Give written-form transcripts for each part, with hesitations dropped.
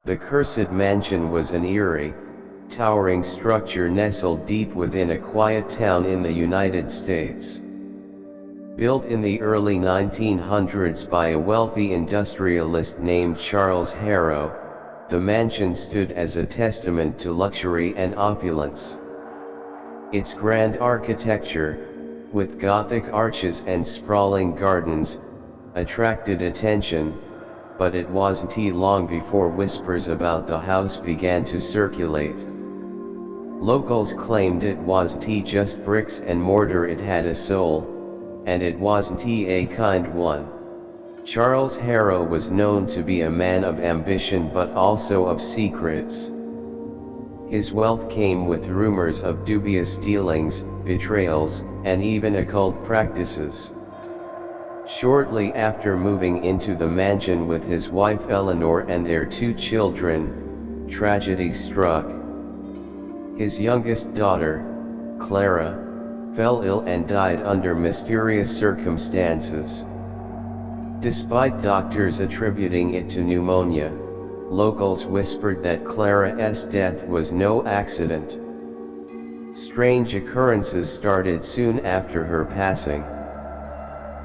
The cursed mansion was an eerie, towering structure nestled deep within a quiet town in the United States. Built in the early 1900s by a wealthy industrialist named Charles Harrow, the mansion stood as a testament to luxury and opulence. Its grand architecture, with Gothic arches and sprawling gardens, attracted attention, but it wasn't long before whispers about the house began to circulate. Locals claimed it wasn't just bricks and mortar, it had a soul, and it wasn't a kind one. Charles Harrow was known to be a man of ambition but also of secrets. His wealth came with rumors of dubious dealings, betrayals, and even occult practices. Shortly after moving into the mansion with his wife Eleanor and their 2 children, tragedy struck. His youngest daughter, Clara, fell ill and died under mysterious circumstances. Despite doctors attributing it to pneumonia, locals whispered that Clara's death was no accident. Strange occurrences started soon after her passing.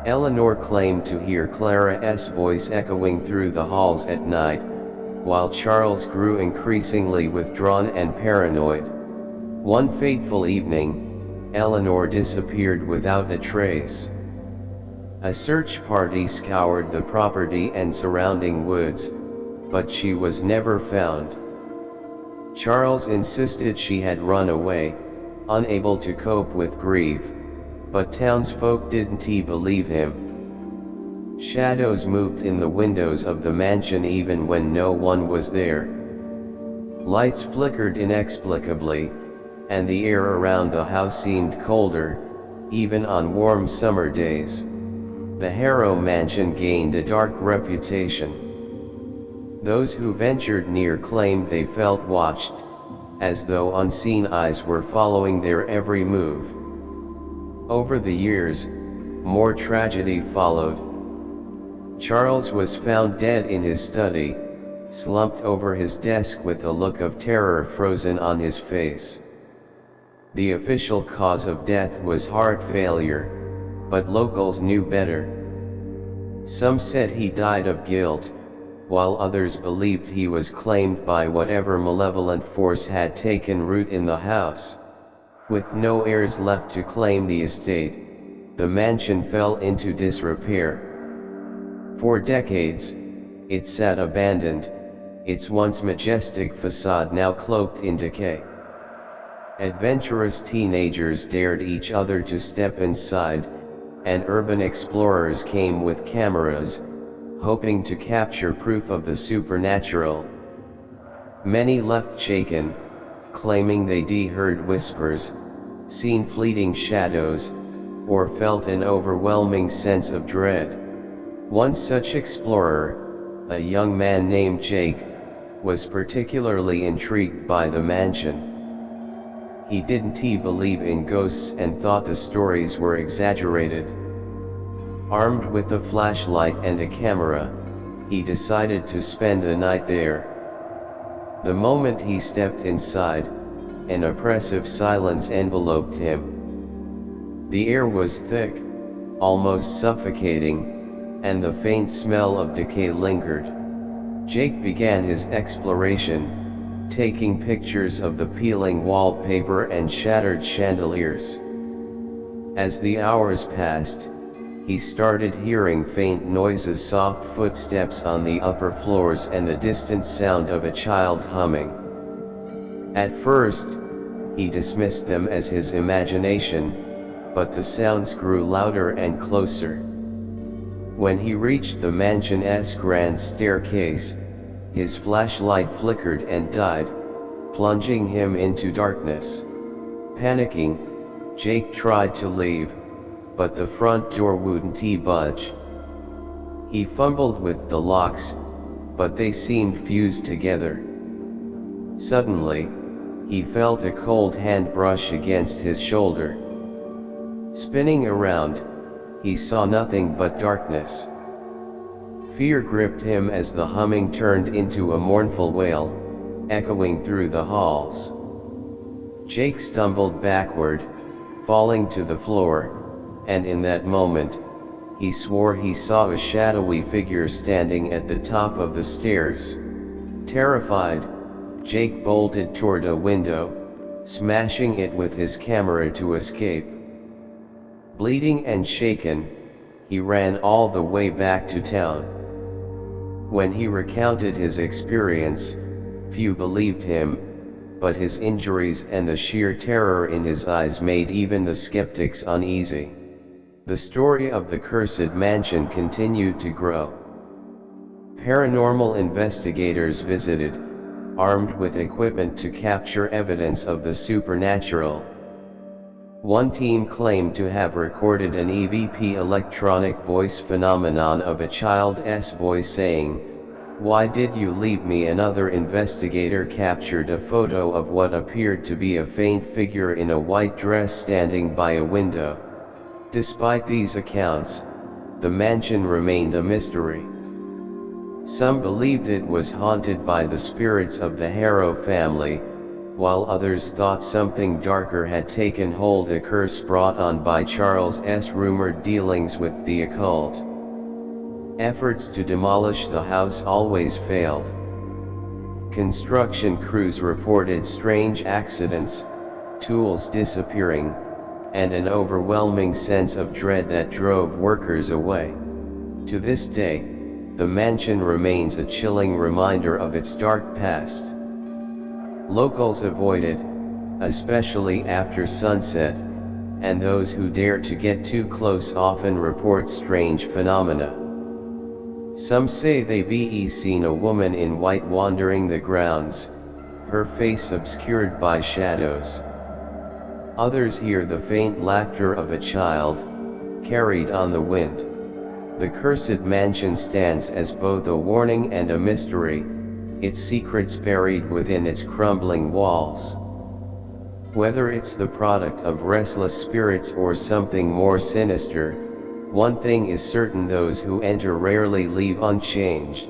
Eleanor claimed to hear Clara's voice echoing through the halls at night, while Charles grew increasingly withdrawn and paranoid. One fateful evening, Eleanor disappeared without a trace. A search party scoured the property and surrounding woods, but she was never found. Charles insisted she had run away, unable to cope with grief, but townsfolk didn't believe him. Shadows moved in the windows of the mansion even when no one was there. Lights flickered inexplicably, and the air around the house seemed colder, even on warm summer days. The Harrow mansion gained a dark reputation. Those who ventured near claimed they felt watched, as though unseen eyes were following their every move. Over the years, more tragedy followed. Charles was found dead in his study, slumped over his desk with a look of terror frozen on his face. The official cause of death was heart failure, but locals knew better. Some said he died of guilt, while others believed he was claimed by whatever malevolent force had taken root in the house. With no heirs left to claim the estate, the mansion fell into disrepair. For decades, it sat abandoned, its once majestic facade now cloaked in decay. Adventurous teenagers dared each other to step inside, and urban explorers came with cameras, hoping to capture proof of the supernatural. Many left shaken, claiming they heard whispers, seen fleeting shadows, or felt an overwhelming sense of dread. One such explorer, a young man named Jake, was particularly intrigued by the mansion. He didn't believe in ghosts and thought the stories were exaggerated. Armed with a flashlight and a camera, he decided to spend the night there. The moment he stepped inside, an oppressive silence enveloped him. The air was thick, almost suffocating, and the faint smell of decay lingered. Jake began his exploration, taking pictures of the peeling wallpaper and shattered chandeliers. As the hours passed, he started hearing faint noises, soft footsteps on the upper floors and the distant sound of a child humming. At first, he dismissed them as his imagination, but the sounds grew louder and closer. When he reached the mansion's grand staircase, his flashlight flickered and died, plunging him into darkness. Panicking, Jake tried to leave, but the front door wouldn't budge. He fumbled with the locks, but they seemed fused together. Suddenly, he felt a cold hand brush against his shoulder. Spinning around, he saw nothing but darkness. Fear gripped him as the humming turned into a mournful wail, echoing through the halls. Jake stumbled backward, falling to the floor, and in that moment, he swore he saw a shadowy figure standing at the top of the stairs. Terrified, Jake bolted toward a window, smashing it with his camera to escape. Bleeding and shaken, he ran all the way back to town. When he recounted his experience, few believed him, but his injuries and the sheer terror in his eyes made even the skeptics uneasy. The story of the cursed mansion continued to grow. Paranormal investigators visited, armed with equipment to capture evidence of the supernatural. One team claimed to have recorded an EVP electronic voice phenomenon of a child's voice saying, "Why did you leave me?" Another investigator captured a photo of what appeared to be a faint figure in a white dress standing by a window. Despite these accounts, the mansion remained a mystery. Some believed it was haunted by the spirits of the Harrow family, while others thought something darker had taken hold, a curse brought on by Charles's rumored dealings with the occult. Efforts to demolish the house always failed. Construction crews reported strange accidents, tools disappearing, and an overwhelming sense of dread that drove workers away. To this day, the mansion remains a chilling reminder of its dark past. Locals avoid it, especially after sunset, and those who dare to get too close often report strange phenomena. Some say they've seen a woman in white wandering the grounds, her face obscured by shadows. Others hear the faint laughter of a child, carried on the wind. The cursed mansion stands as both a warning and a mystery, its secrets buried within its crumbling walls. Whether it's the product of restless spirits or something more sinister, one thing is certain: those who enter rarely leave unchanged.